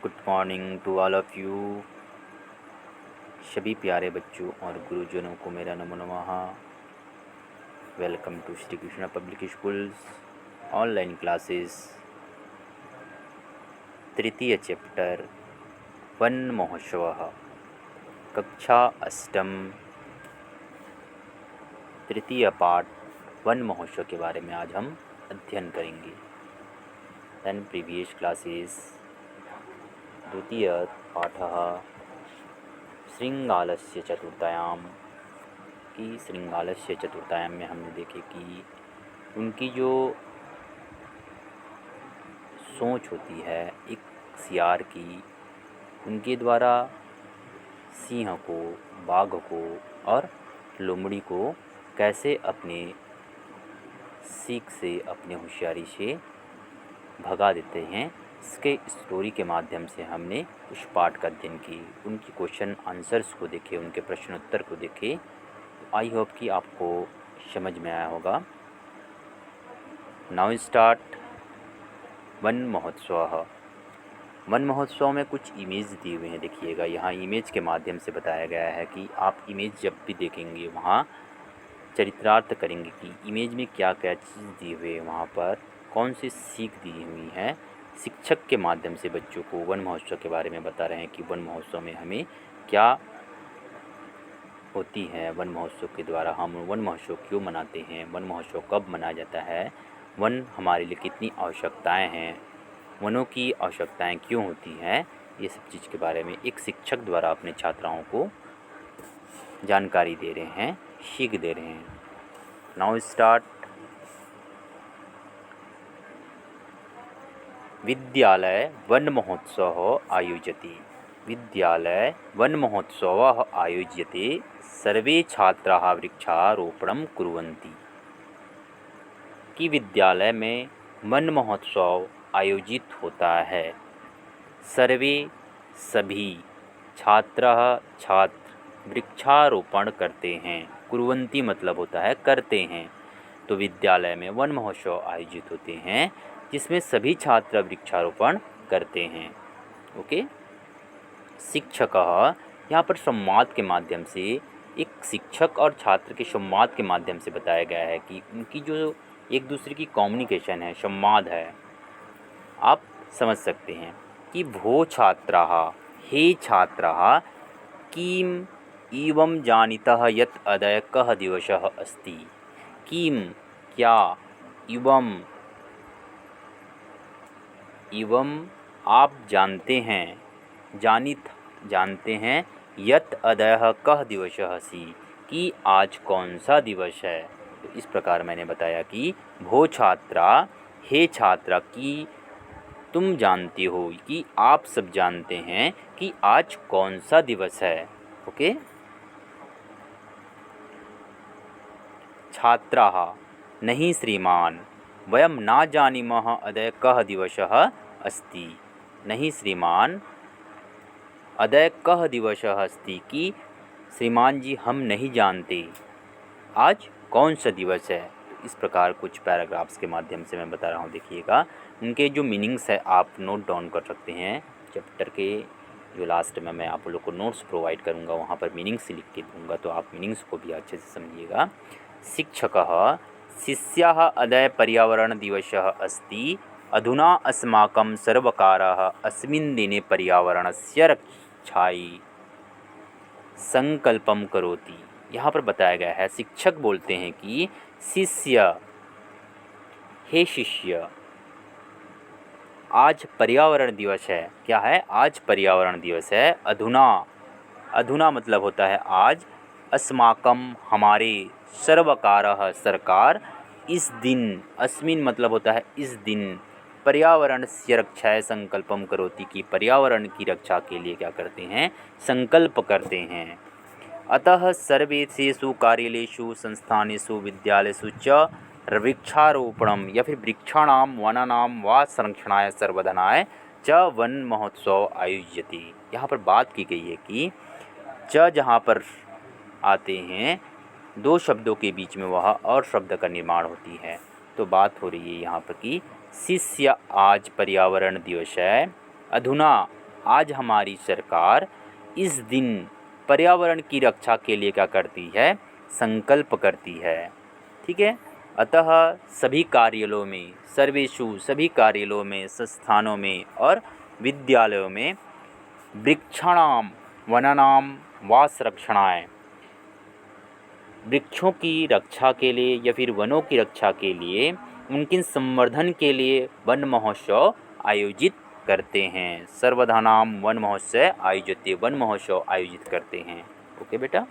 Good morning to all of you. सभी प्यारे बच्चों और गुरुजनों को मेरा नमो नमः। Welcome to Shri Krishna public schools online classes. तृतीय चैप्टर वन महोत्सव, कक्षा अष्टम, तृतीय पाठ वन महोत्सव के बारे में आज हम अध्ययन करेंगे। देन प्रीवियस क्लासेस द्वितीय पाठः श्रृंगालस्य चतुर्थायाम की श्रृंगालस्य चतुर्थायाम में हमने देखे कि उनकी जो सोच होती है एक सियार की, उनके द्वारा सिंह को, बाघ को और लोमड़ी को कैसे अपने सीख से, अपने होशियारी से भगा देते हैं। इसके स्टोरी के माध्यम से हमने उस पाठ का अध्ययन की, उनकी क्वेश्चन आंसर्स को देखे, उनके प्रश्नोत्तर को देखे। आई होप कि आपको समझ में आया होगा। नाउ स्टार्ट वन महोत्सव। वन महोत्सव में कुछ इमेज दी हुई हैं, देखिएगा। यहाँ इमेज के माध्यम से बताया गया है कि आप इमेज जब भी देखेंगे वहाँ चरित्रार्थ करेंगे कि इमेज में क्या क्या चीज़ दी हुई है, वहाँ पर कौन सी सीख दी हुई है। शिक्षक के माध्यम से बच्चों को वन महोत्सव के बारे में बता रहे हैं कि वन महोत्सव में हमें क्या होती है, वन महोत्सव के द्वारा हम वन महोत्सव क्यों मनाते हैं, वन महोत्सव कब मनाया जाता है, वन हमारे लिए कितनी आवश्यकताएं हैं, वनों की आवश्यकताएं क्यों होती हैं, ये सब चीज़ के बारे में एक शिक्षक द्वारा अपने छात्राओं को जानकारी दे रहे हैं, सीख दे रहे हैं। Now start. विद्यालय वन महोत्सव आयोजति। विद्यालय वन महोत्सव आयोज्यते। सर्वे छात्राः वृक्षारोपणं कुर्वन्ति। कि विद्यालय में वन महोत्सव आयोजित होता है। सर्वे सभी, छात्राः छात्र, वृक्षारोपण करते हैं। कुर्वन्ति मतलब होता है करते हैं। तो विद्यालय में वन महोत्सव आयोजित होते हैं जिसमें सभी छात्र वृक्षारोपण करते हैं। ओके। शिक्षकः, यहाँ पर संवाद के माध्यम से, एक शिक्षक और छात्र के संवाद के माध्यम से बताया गया है कि उनकी जो एक दूसरे की कम्युनिकेशन है, संवाद है, आप समझ सकते हैं कि भो छात्राः, हे छात्राः, किम एवं जानीतः यत् अद्य कः दिवसः अस्ति। किम क्या, एवं आप जानते हैं, जानते हैं, यत् अद्य कः दिवसः अस्ति, कि आज कौन सा दिवस है। तो इस प्रकार मैंने बताया कि भो छात्रा, हे छात्रा, कि तुम जानते हो, कि आप सब जानते हैं कि आज कौन सा दिवस है। ओके। छात्राः, नहीं श्रीमान, वयं न जानीमः अद्य कः दिवसः अस्ति। नहीं श्रीमान, अद्य कः दिवसः अस्ति, कि श्रीमान जी हम नहीं जानते आज कौन सा दिवस है। इस प्रकार कुछ पैराग्राफ्स के माध्यम से मैं बता रहा हूँ। देखिएगा, उनके जो मीनिंग्स है आप नोट डाउन कर सकते हैं। चैप्टर के जो लास्ट में मैं आप लोग को नोट्स प्रोवाइड करूँगा, वहाँ पर मीनिंग्स लिख के दूँगा, तो आप मीनिंग्स को भी अच्छे से समझिएगा। शिक्षकः, शिष्याः अद्य पर्यावरण दिवसः अस्ति। अधुना अस्माकं सर्वकारः अस्मिन् दिने पर्यावरणस्य रक्षायै संकल्पं करोति। यहाँ पर बताया गया है, शिक्षक बोलते हैं कि शिष्य, हे शिष्य, आज पर्यावरण दिवस है। क्या है? आज पर्यावरण दिवस है। अधुना, अधुना मतलब होता है आज, अस्माकं हमारे, सर्वकारः सरकार, इस दिन, अस्मिन मतलब होता है इस दिन, पर्यावरण से रक्षाय संकल्पम करोति, की पर्यावरण की रक्षा के लिए क्या करते हैं? संकल्प करते हैं। अतः सर्वेषु कार्यालयेषु, संस्थानेषु, विद्यालयेषु च वृक्षारोपणम, या फिर वृक्षाणां वनानां वा संरक्षणाय सर्वधनाय च वन महोत्सव आयोज्यते। यहाँ पर बात की गई है कि च जहाँ पर आते हैं, दो शब्दों के बीच में वह और शब्द का निर्माण होती है। तो बात हो रही है यहाँ पर कि शिष्य आज पर्यावरण दिवस है, अधुना आज हमारी सरकार इस दिन पर्यावरण की रक्षा के लिए क्या करती है, संकल्प करती है। ठीक है। अतः सभी कार्यालयों में, सर्वेषु सभी कार्यालयों में, संस्थानों में और विद्यालयों में वृक्षाणाम वनानाम वा संरक्षणाय, वृक्षों की रक्षा के लिए या फिर वनों की रक्षा के लिए, उनके संवर्धन के लिए वन महोत्सव आयोजित करते हैं। सर्वधानाम वन महोत्सव आयोजित, वन महोत्सव आयोजित करते हैं। ओके बेटा।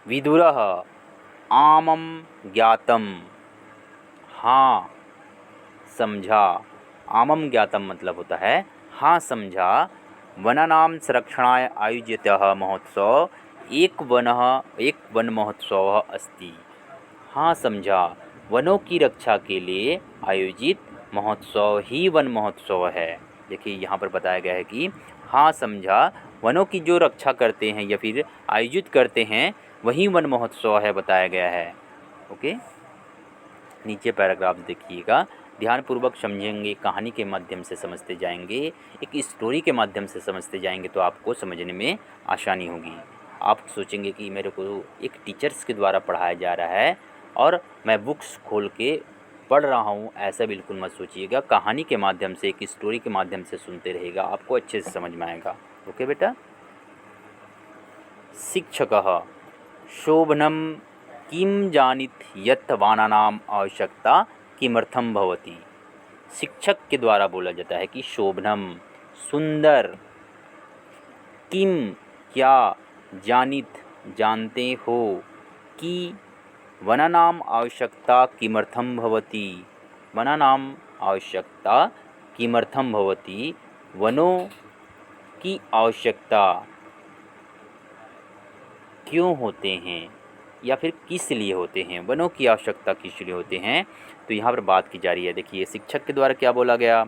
विदुरः आमम ज्ञातम, हाँ समझा। आमम ज्ञातम मतलब होता है हाँ समझा। वनानाम संरक्षणाय आयोजितः महोत्सव एक वन महोत्सव अस्ति। हाँ समझा, वनों की रक्षा के लिए आयोजित महोत्सव ही वन महोत्सव है। देखिए यहाँ पर बताया गया है कि हाँ समझा, वनों की जो रक्षा करते हैं या फिर आयोजित करते हैं वही वन महोत्सव है, बताया गया है। ओके। नीचे पैराग्राफ देखिएगा, ध्यानपूर्वक समझेंगे, कहानी के माध्यम से समझते जाएंगे, एक स्टोरी के माध्यम से समझते जाएंगे तो आपको समझने में आसानी होगी। आप सोचेंगे कि मेरे को एक टीचर्स के द्वारा पढ़ाया जा रहा है और मैं बुक्स खोल के पढ़ रहा हूँ, ऐसा बिल्कुल मत सोचिएगा। कहानी के माध्यम से, एक स्टोरी के माध्यम से सुनते रहेगा, आपको अच्छे से समझ में आएगा। ओके बेटा। शिक्षकः शोभनं किं जानीत यत् वानानाम आवश्यकता किमर्थम भवति। शिक्षक के द्वारा बोला जाता है कि शोभनम सुंदर, किम क्या, जानित जानते हो, कि वनानाम आवश्यकता किमर्थम भवति, वनानाम आवश्यकता किमर्थम भवति, वनों की आवश्यकता क्यों होते हैं या फिर किस लिए होते हैं, वनों की आवश्यकता किस लिए होते हैं। तो यहाँ पर बात की जा रही है। देखिए शिक्षक के द्वारा क्या बोला गया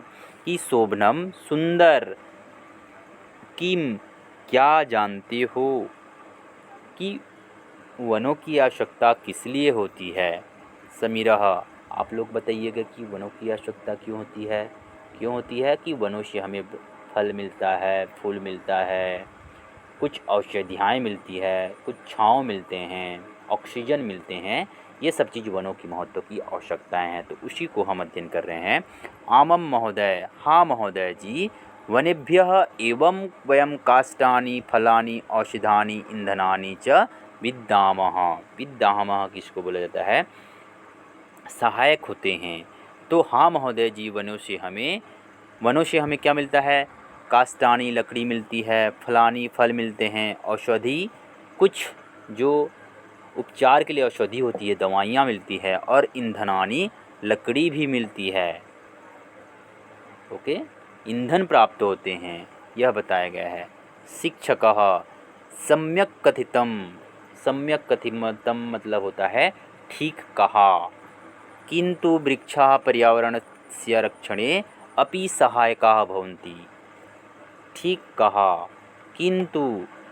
कि शोभनम सुंदर, किम क्या जानते हो, कि वनों की आवश्यकता किस लिए होती है। समीरह आप लोग बताइएगा कि वनों की आवश्यकता क्यों होती है। क्यों होती है कि वनों से हमें फल मिलता है, फूल मिलता है, कुछ औषधियाँ मिलती है, कुछ छाँव मिलते हैं, ऑक्सीजन मिलते हैं। ये सब चीज़ वनों की महत्व की आवश्यकताएं हैं, तो उसी को हम अध्ययन कर रहे हैं। आमम महोदय, हाँ महोदय जी, वनेभ्यः एवं वयं काष्ठानि फलानि औषधानि ईंधनानि च विद्यामः। विद्यामः किसको बोला जाता है, सहायक होते हैं। तो हाँ महोदय जी, वनों से हमें क्या मिलता है, काष्ठानी लकड़ी मिलती है, फलानी फल मिलते हैं, औषधि कुछ जो उपचार के लिए औषधि होती है, दवाइयाँ मिलती है, और ईंधनानी लकड़ी भी मिलती है। ओके, ईंधन प्राप्त होते हैं, यह बताया गया है। शिक्षकः सम्यक कथितम, सम्यक कथितम मतलब होता है ठीक कहा। किंतु वृक्षाः पर्यावरणस्य रक्षणे अपि सहायकाः भवन्ति। ठीक कहा, किंतु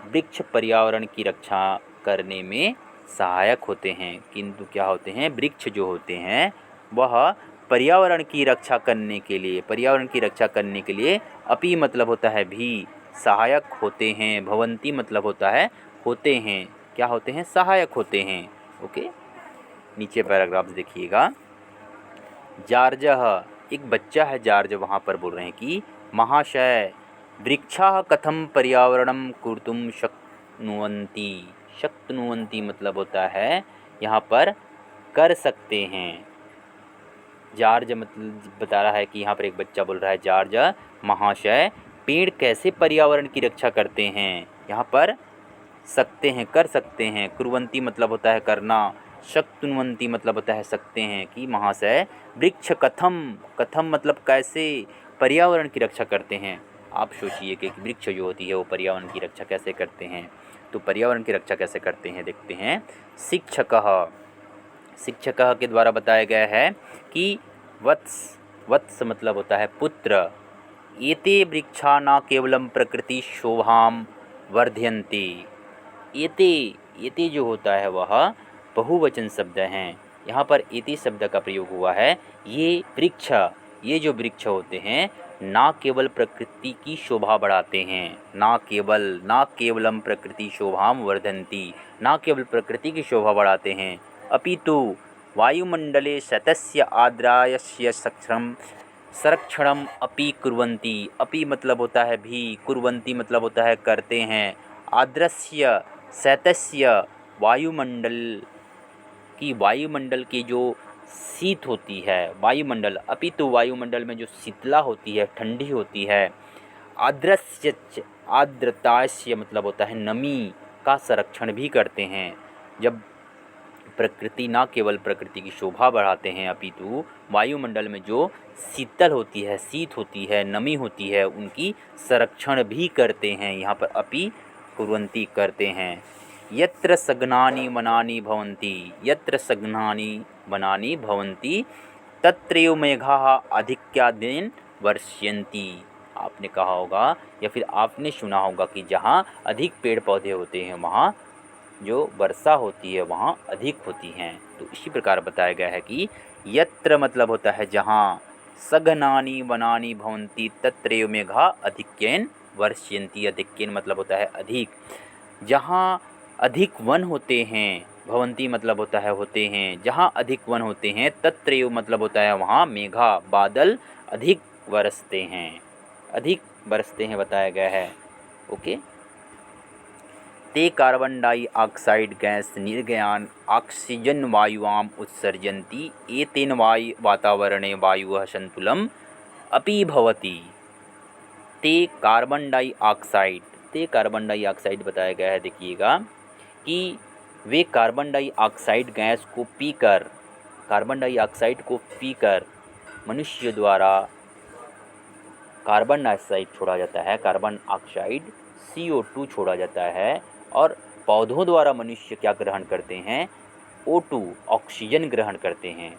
वृक्ष पर्यावरण की रक्षा करने में सहायक होते हैं। किंतु क्या होते हैं, वृक्ष जो होते हैं वह पर्यावरण की रक्षा करने के लिए, पर्यावरण की रक्षा करने के लिए अपि मतलब होता है भी, सहायक होते हैं। भवंती मतलब होता है होते हैं, क्या होते हैं, सहायक होते हैं। ओके, नीचे पैराग्राफ देखिएगा। जार्जः एक बच्चा है, जार्ज वहाँ पर बोल रहे हैं कि महाशय वृक्षाः कथम पर्यावरणं कर्तुं शक्नुवन्ति। शक्नुवन्ति मतलब होता है यहाँ पर कर सकते हैं। जार्ज मतलब बता रहा है कि यहाँ पर एक बच्चा बोल रहा है, जार्ज महाशय पेड़ कैसे पर्यावरण की रक्षा करते हैं। यहाँ पर सकते हैं, कर सकते हैं। कुर्वन्ति मतलब होता है करना, शक्नुवन्ति मतलब होता है सकते हैं, कि महाशय वृक्ष कथम, कथम मतलब कैसे, पर्यावरण की रक्षा करते हैं। आप सोचिए कि वृक्ष जो होती है वो पर्यावरण की रक्षा कैसे करते हैं। तो पर्यावरण की रक्षा कैसे करते हैं देखते हैं। शिक्षकः, शिक्षकः के द्वारा बताया गया है कि वत्स, वत्स मतलब होता है पुत्र, एते वृक्षा न केवलम प्रकृति शोभाम वर्धयन्ति। एते, एते जो होता है वह बहुवचन शब्द हैं। यहाँ पर एते शब्द का प्रयोग हुआ है। ये वृक्ष, ये जो वृक्ष होते हैं ना केवल प्रकृति की शोभा बढ़ाते हैं, ना केवलम प्रकृति शोभाम वर्धन्ति, ना केवल प्रकृति की शोभा बढ़ाते हैं, अपितु वायुमंडले शतस्य आर्द्रायस्य संरक्षणम अपि कुर्वन्ति। अपि मतलब होता है भी, कुर्वन्ति मतलब होता है करते हैं, आर्द्रस्य शैतस्य वायुमंडल की जो शीत होती है, वायुमंडल, अपितु वायुमंडल में जो शीतला होती है, ठंडी होती है, आर्द्रस्य आर्द्रतास्य मतलब होता है नमी का संरक्षण भी करते हैं। जब प्रकृति ना केवल प्रकृति की शोभा बढ़ाते हैं अपितु वायुमंडल में जो शीतल होती है, शीत होती है, नमी होती है, उनकी संरक्षण भी करते हैं। यहाँ पर अपि कुर्वन्ति करते हैं। यत्र सघनानि वनानि भवन्ति, यत्र सघनानि वनानि भवन्ति तत्रैव मेघाः आधिक्यादेन वर्षयन्ति। आपने कहा होगा या फिर आपने सुना होगा कि जहाँ अधिक पेड़ पौधे होते हैं वहाँ जो वर्षा होती है वहाँ अधिक होती हैं। तो इसी प्रकार बताया गया है कि यत्र मतलब होता है जहाँ, सघनानि वनानि भवन्ति तत्रैव मेघा अधिक्येन वर्षयन्ति। अधिक्येन मतलब होता है अधिक, जहाँ अधिक वन होते हैं, भवन्ति मतलब होता है होते हैं, जहाँ अधिक वन होते हैं, तत्रैव मतलब होता है वहाँ, मेघा बादल अधिक बरसते हैं, अधिक बरसते हैं बताया गया है। ओके। ते कार्बन डाइऑक्साइड गैस निर्गयान ऑक्सीजन वायुआम उत्सर्जन्ति एतेन वातावरणे वायुः संतुलम अपि भवति। ते कार्बन डाइऑक्साइड बताया गया है। देखिएगा कि वे कार्बन डाइऑक्साइड गैस को पीकर, कार्बन डाइऑक्साइड को पीकर मनुष्य द्वारा कार्बन डाइऑक्साइड छोड़ा जाता है, कार्बन ऑक्साइड CO2 छोड़ा जाता है, और पौधों द्वारा मनुष्य क्या ग्रहण करते हैं, O2 ऑक्सीजन ग्रहण करते हैं।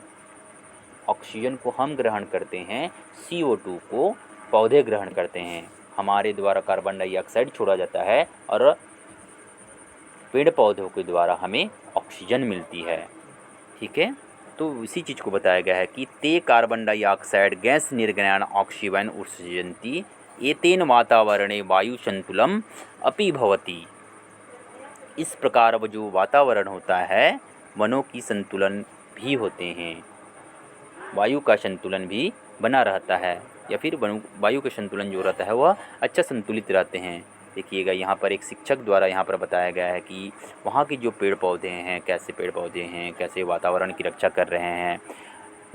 ऑक्सीजन को हम ग्रहण करते हैं, CO2 को पौधे ग्रहण करते हैं। हमारे द्वारा कार्बन डाइऑक्साइड छोड़ा जाता है और पेड़ पौधों के द्वारा हमें ऑक्सीजन मिलती है। ठीक है, तो इसी चीज़ को बताया गया है कि ते कार्बन डाइऑक्साइड गैस निर्गमन ऑक्सीजन उत्सर्जन्ति एतेन वातावरणे वायु संतुलम अपि भवति। इस प्रकार वो जो वातावरण होता है वनों की संतुलन भी होते हैं, वायु का संतुलन भी बना रहता है, या फिर वायु का संतुलन जो रहता है वह अच्छा संतुलित रहते हैं। देखिएगा यहाँ पर एक शिक्षक द्वारा यहाँ पर बताया गया है कि वहाँ के जो पेड़ पौधे हैं, कैसे पेड़ पौधे हैं, कैसे वातावरण की रक्षा कर रहे हैं,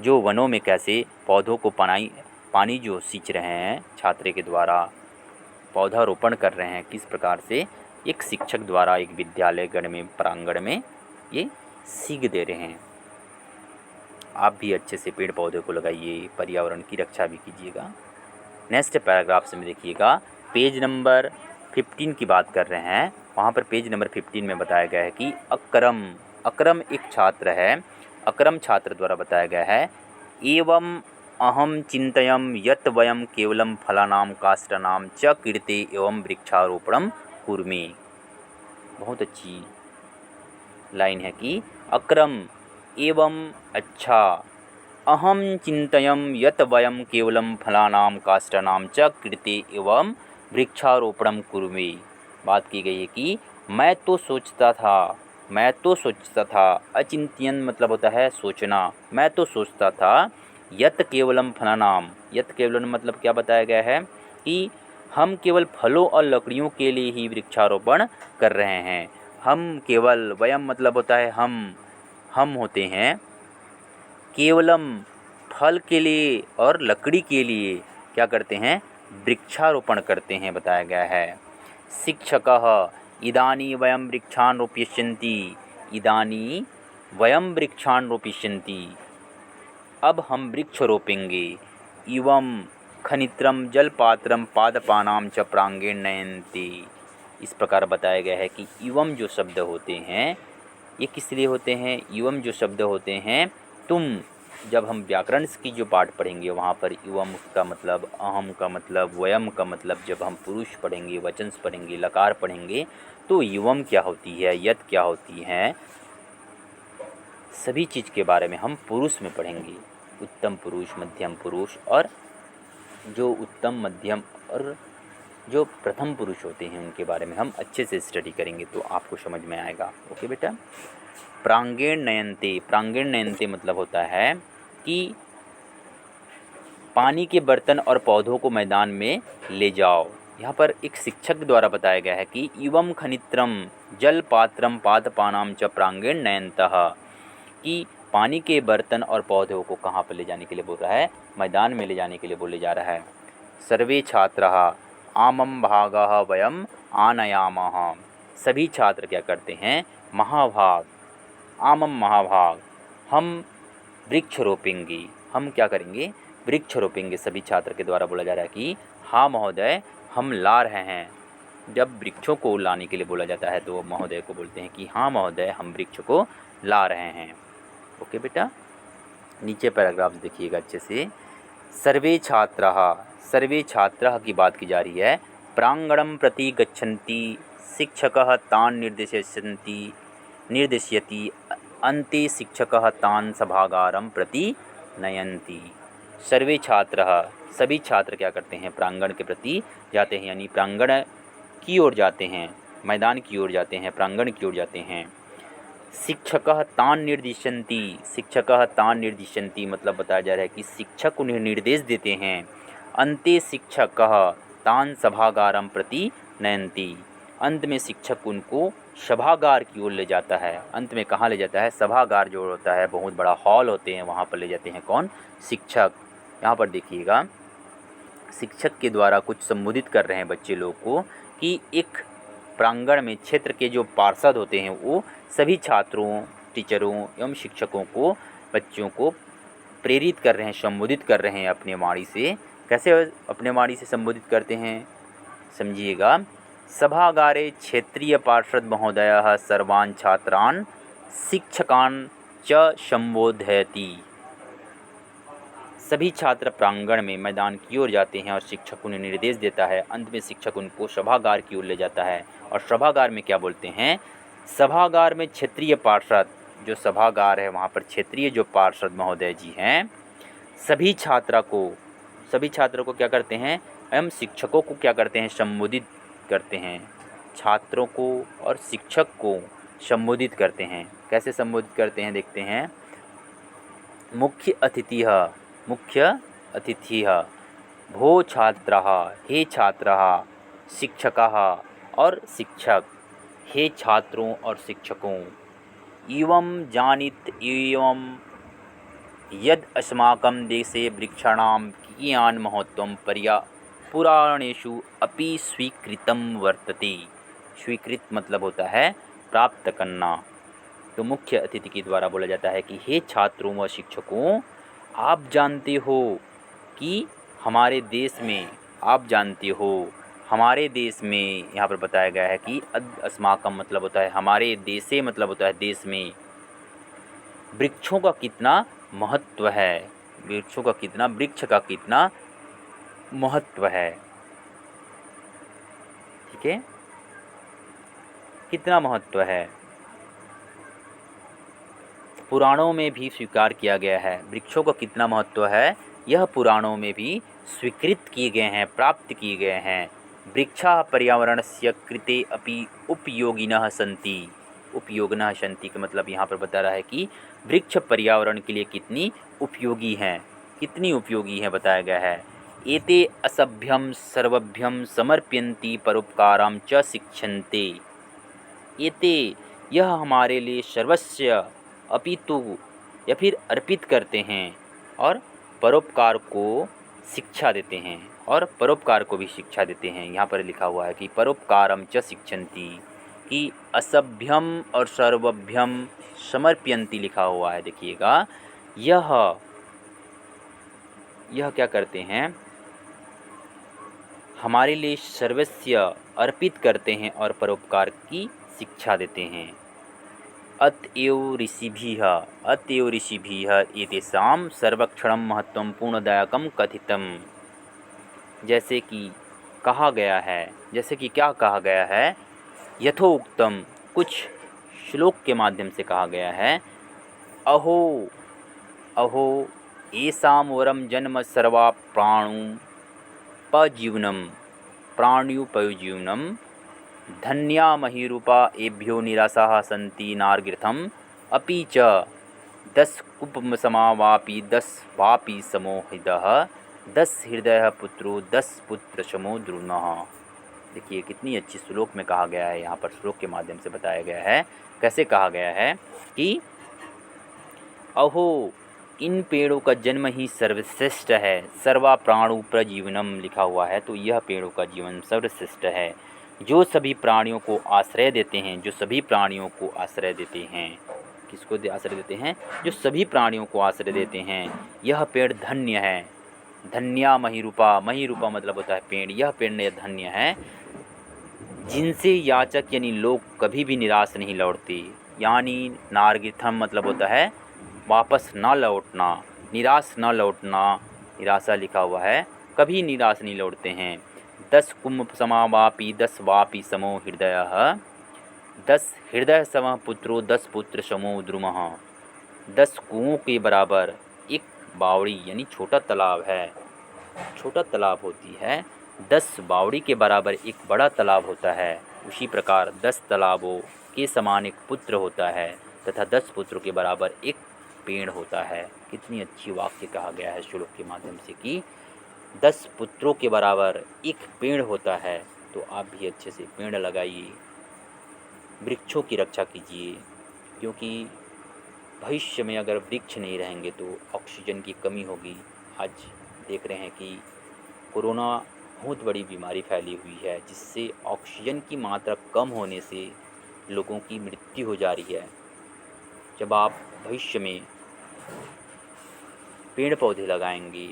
जो वनों में कैसे पौधों को पानी जो सींच रहे हैं, छात्र के द्वारा पौधारोपण कर रहे हैं, किस प्रकार से एक शिक्षक द्वारा एक विद्यालय गण में प्रांगण में ये सीख दे रहे हैं। आप भी अच्छे से पेड़ पौधे को लगाइए, पर्यावरण की रक्षा भी कीजिएगा। नेक्स्ट पैराग्राफ से में देखिएगा, पेज नंबर 15 की बात कर रहे हैं। वहाँ पर पेज नंबर 15 में बताया गया है कि अक्रम एक छात्र है। अक्रम छात्र द्वारा बताया गया है, एवं अहम चिंतयम यत वयम केवलम फलानां काष्ठानां च कीर्ते एवं वृक्षारोपणम कुर्मे। बहुत अच्छी लाइन है कि अक्रम एवं अच्छा, अहम चिंतयम यत वयम केवलम फलानां काष्ठानां च कीर्ते एवं वृक्षारोपणम कुर्मे। बात की गई है कि मैं तो सोचता था, अचिंत्यन मतलब होता है सोचना, मैं तो सोचता था, यत केवलम फलानाम, यत केवलम मतलब क्या बताया गया है कि हम केवल फलों और लकड़ियों के लिए ही वृक्षारोपण कर रहे हैं। हम केवल, वयम मतलब होता है हम होते हैं, केवलम फल के लिए और लकड़ी के लिए क्या करते हैं, वृक्षारोपण करते हैं बताया गया है। शिक्षकः इदानी वयम वृक्षान् रोपयिष्यन्ति, इदानी वयम वृक्षान् रोपयिष्यन्ति, अब हम वृक्ष रोपेंगे। एवं खनित्रम जलपात्रम पादपानां च प्रांगेण नयन्ति। इस प्रकार बताया गया है कि एवं जो शब्द होते हैं ये किस लिए होते हैं, एवं जो शब्द होते हैं, तुम जब हम व्याकरण की जो पाठ पढ़ेंगे वहाँ पर एवं का मतलब, अहम का मतलब, वयम का मतलब, जब हम पुरुष पढ़ेंगे, वचन पढ़ेंगे, लकार पढ़ेंगे, तो एवं क्या होती है, यत क्या होती है, सभी चीज़ के बारे में हम पुरुष में पढ़ेंगे। उत्तम पुरुष, मध्यम पुरुष और जो उत्तम, मध्यम और जो प्रथम पुरुष होते हैं उनके बारे में हम अच्छे से स्टडी करेंगे तो आपको समझ में आएगा। ओके बेटा। प्रांगेण नयनते, प्रांगेण नयनते मतलब होता है कि पानी के बर्तन और पौधों को मैदान में ले जाओ। यहाँ पर एक शिक्षक द्वारा बताया गया है कि इवम खनित्रम जल पात्रम पादपानाम च प्रांगेण नयनतः, कि पानी के बर्तन और पौधों को कहाँ पर ले जाने के लिए बोल रहा है, मैदान में ले जाने के लिए बोले जा रहा है। सर्वे छात्राः आमम भागः वयम आनयामः, सभी छात्र क्या करते हैं, महाभाग, आमम महाभाग, हम वृक्ष रोपेंगे, हम क्या करेंगे, वृक्ष रोपेंगे। सभी छात्र के द्वारा बोला जा रहा है कि हाँ महोदय हम ला रहे हैं। जब वृक्षों को लाने के लिए बोला जाता है तो महोदय को बोलते हैं कि हाँ महोदय हम वृक्ष को ला रहे हैं। ओके बेटा। नीचे पैराग्राफ देखिएगा अच्छे से। सर्वे छात्राः, सर्वे छात्राः की बात की जा रही है। प्रांगणं प्रति गच्छन्ति शिक्षकः तान् निर्दिशयति अन्ते शिक्षकः तान् सभागारं प्रति नयन्ति। सर्वे छात्राः, सभी छात्र क्या करते हैं, प्रांगण के प्रति जाते हैं, यानी प्रांगण की ओर जाते हैं, मैदान की ओर जाते हैं, प्रांगण की ओर जाते हैं। शिक्षकः तान् निर्दिशन्ति, शिक्षकः तान् निर्दिशन्ति मतलब बताया जा रहा है कि शिक्षक उन्हें निर्देश देते हैं। अन्ते शिक्षकः तान् सभागारं प्रति नयन्ति, अंत में शिक्षक उनको सभागार की ओर ले जाता है। अंत में कहाँ ले जाता है, सभागार जो होता है, बहुत बड़ा हॉल होते हैं, वहाँ पर ले जाते हैं कौन, शिक्षक। यहाँ पर देखिएगा शिक्षक के द्वारा कुछ संबोधित कर रहे हैं बच्चे लोग को कि एक प्रांगण में क्षेत्र के जो पार्षद होते हैं वो सभी छात्रों, टीचरों एवं शिक्षकों को, बच्चों को प्रेरित कर रहे हैं, संबोधित कर रहे हैं अपने वाणी से। कैसे अपने वाणी से संबोधित करते हैं, समझिएगा। सभागारे क्षेत्रीय पार्षद महोदयः सर्वान् छात्रान् शिक्षकान् च संबोधयति। सभी छात्र प्रांगण में मैदान की ओर जाते हैं और शिक्षक उन्हें निर्देश देता है। अंत में शिक्षक उनको सभागार की ओर ले जाता है और सभागार में क्या बोलते हैं, सभागार में क्षेत्रीय पार्षद, जो सभागार है वहाँ पर क्षेत्रीय जो पार्षद महोदय जी हैं, सभी छात्रों को क्या करते हैं, एवं शिक्षकों को क्या करते हैं, संबोधित करते हैं। छात्रों को और शिक्षक को संबोधित करते हैं। कैसे संबोधित करते हैं देखते हैं। मुख्य अतिथिः भो छात्राः, हे छात्राः, शिक्षकाः और शिक्षक, हे छात्रों और शिक्षकों। एवं जानीत एवं यद अस्माकं देशे वृक्षाणां कियान् महत्त्वं पुराणेषु अपि स्वीकृतं वर्तते। स्वीकृत मतलब होता है प्राप्त करना। तो मुख्य अतिथि के द्वारा बोला जाता है कि हे छात्रों व शिक्षकों, आप जानते हो कि हमारे देश में, आप जानते हो हमारे देश में, यहाँ पर बताया गया है कि अस्माकम मतलब होता है हमारे देशे, मतलब होता है देश में, वृक्षों का कितना महत्व है, वृक्षों का कितना, वृक्ष का कितना महत्व है। ठीक है, कितना महत्व है, पुराणों में भी स्वीकार किया गया है। वृक्षों का कितना महत्व है, यह पुराणों में भी स्वीकृत किए गए हैं, प्राप्त किए गए हैं। वृक्षा पर्यावरणस्य कृते अपि उपयोगिनः सन्ति। उपयोगिनः सन्ति का मतलब यहाँ पर बता रहा है कि वृक्ष पर्यावरण के लिए कितनी उपयोगी हैं, कितनी उपयोगी हैं बताया गया है। एते असभ्यम सर्वभ्यम समर्पयन्ति परोपकारं च शिक्षन्ते। एते यह हमारे लिए सर्वस्व अपितु या फिर अर्पित करते हैं और परोपकार को शिक्षा देते हैं, और परोपकार को भी शिक्षा देते हैं। यहाँ पर लिखा हुआ है कि परोपकारम च शिक्षन्ति, कि असभ्यम और सर्वभ्यम समर्पयन्ति लिखा हुआ है। देखिएगा यह क्या करते हैं, हमारे लिए सर्वस्व अर्पित करते हैं और परोपकार की शिक्षा देते हैं। अतएव ऋषिभिः एतेषां सर्वक्षणं महत्वं पूर्णदायकं कथितम्। जैसे कि कहा गया है, जैसे कि क्या कहा गया है, यथोक्तम, कुछ श्लोक के माध्यम से कहा गया है। अहो येषां वरं जन्म सर्वा प्राणु पजीवनम प्राण्युपजीवनम धन्या महीरूपा एभ्यो निरासाः सन्ति नार्गिर्थम अपि च 10 कुपसमावापि 10 वापि समो हृदः 10 हृदय पुत्रो 10 पुत्र समो द्रुमः। देखिए कितनी अच्छी श्लोक में कहा गया है, यहाँ पर श्लोक के माध्यम से बताया गया है। कैसे कहा गया है कि अहो इन पेड़ों का जन्म ही सर्वश्रेष्ठ है, सर्वा प्राणु प्रजीवनम लिखा हुआ है, तो यह पेड़ों का जीवन सर्वश्रेष्ठ है जो सभी प्राणियों को आश्रय देते हैं, जो सभी प्राणियों को आश्रय देते हैं। किसको आश्रय देते हैं? जो सभी प्राणियों को आश्रय देते हैं। यह पेड़ धन्य है, धन्या महीरूपा, महीरूपा मतलब होता है पेड़, यह पेड़ धन्य है जिनसे याचक यानी लोग कभी भी निराश नहीं लौटते। यानी नार्गिथम मतलब होता है वापस ना लौटना, निराश ना लौटना, निराशा लिखा हुआ है, कभी निराश नहीं लौटते हैं। 10 कुंभ समावापि 10 वापि समो हृदयः 10 हृदय समः पुत्रो 10 पुत्र समो द्रुमः। 10 कुओं के बराबर एक बावड़ी यानी छोटा तालाब है, छोटा तालाब होती है, 10 बावड़ी के बराबर एक बड़ा तालाब होता है। उसी प्रकार 10 तालाबों के समान एक पुत्र होता है तथा 10 पुत्रों के बराबर एक पेड़ होता है। कितनी अच्छी वाक्य कहा गया है श्लोक के माध्यम से कि 10 पुत्रों के बराबर एक पेड़ होता है। तो आप भी अच्छे से पेड़ लगाइए, वृक्षों की रक्षा कीजिए, क्योंकि भविष्य में अगर वृक्ष नहीं रहेंगे तो ऑक्सीजन की कमी होगी। आज देख रहे हैं कि कोरोना बहुत बड़ी बीमारी फैली हुई है, जिससे ऑक्सीजन की मात्रा कम होने से लोगों की मृत्यु हो जा रही है। जब आप भविष्य में पेड़ पौधे लगाएंगे,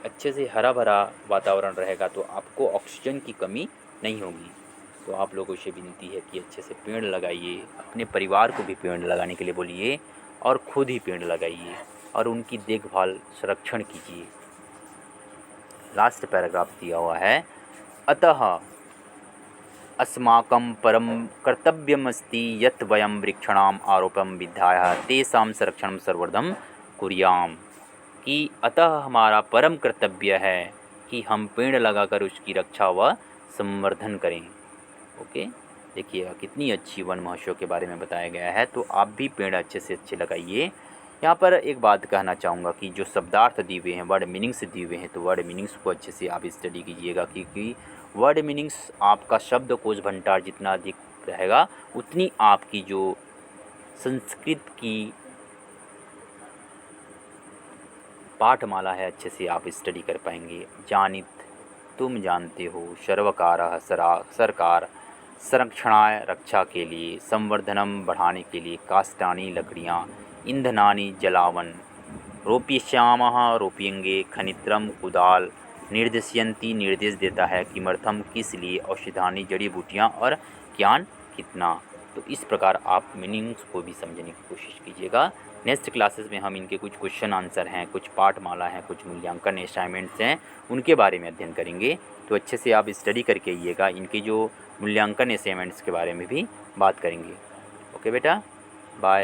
अच्छे से हरा भरा वातावरण रहेगा, तो आपको ऑक्सीजन की कमी नहीं होगी। तो आप लोगों से विनती है कि अच्छे से पेड़ लगाइए, अपने परिवार को भी पेड़ लगाने के लिए बोलिए और खुद ही पेड़ लगाइए और उनकी देखभाल संरक्षण कीजिए। लास्ट पैराग्राफ दिया हुआ है, अतः अस्माकं परम कर्तव्यमस्ति यत् वयं वृक्षाणाम् आरोपं विद्याय तेषां संरक्षणं सर्वदं कुर्याम। कि अतः हमारा परम कर्तव्य है कि हम पेड़ लगाकर उसकी रक्षा व संवर्धन करें। ओके, देखिए कितनी अच्छी वन महोत्सव के बारे में बताया गया है। तो आप भी पेड़ अच्छे से अच्छे लगाइए। यहाँ पर एक बात कहना चाहूँगा कि जो शब्दार्थ दिए हुए हैं, वर्ड मीनिंग्स दिए हुए हैं, तो वर्ड मीनिंग्स को अच्छे से आप स्टडी कीजिएगा, क्योंकि वर्ड मीनिंग्स आपका शब्दकोश भंडार जितना अधिक रहेगा उतनी आपकी जो संस्कृत की पाठमाला है अच्छे से आप स्टडी कर पाएंगे। जानित तुम जानते हो, सर्वकारः सरकार, संरक्षणाय रक्षा के लिए, संवर्धनम बढ़ाने के लिए, काष्ठानी लकड़ियाँ, ईंधनानि जलावन, रोपयिष्यामः रोपेंगे, खनित्रम कुदाल, निर्देशयन्ति निर्देश देता है, किमर्थम किस लिए, औषधानी जड़ी बूटियाँ और ज्ञान कितना। तो इस प्रकार आप मीनिंग्स को भी समझने की कोशिश कीजिएगा। नेक्स्ट क्लासेस में हम इनके कुछ क्वेश्चन आंसर हैं, कुछ पाठमाला हैं, कुछ मूल्यांकन असाइनमेंट्स हैं, उनके बारे में अध्ययन करेंगे। तो अच्छे से आप स्टडी करके आइएगा, इनके जो मूल्यांकन असाइनमेंट्स के बारे में भी बात करेंगे। ओके बेटा, बाय।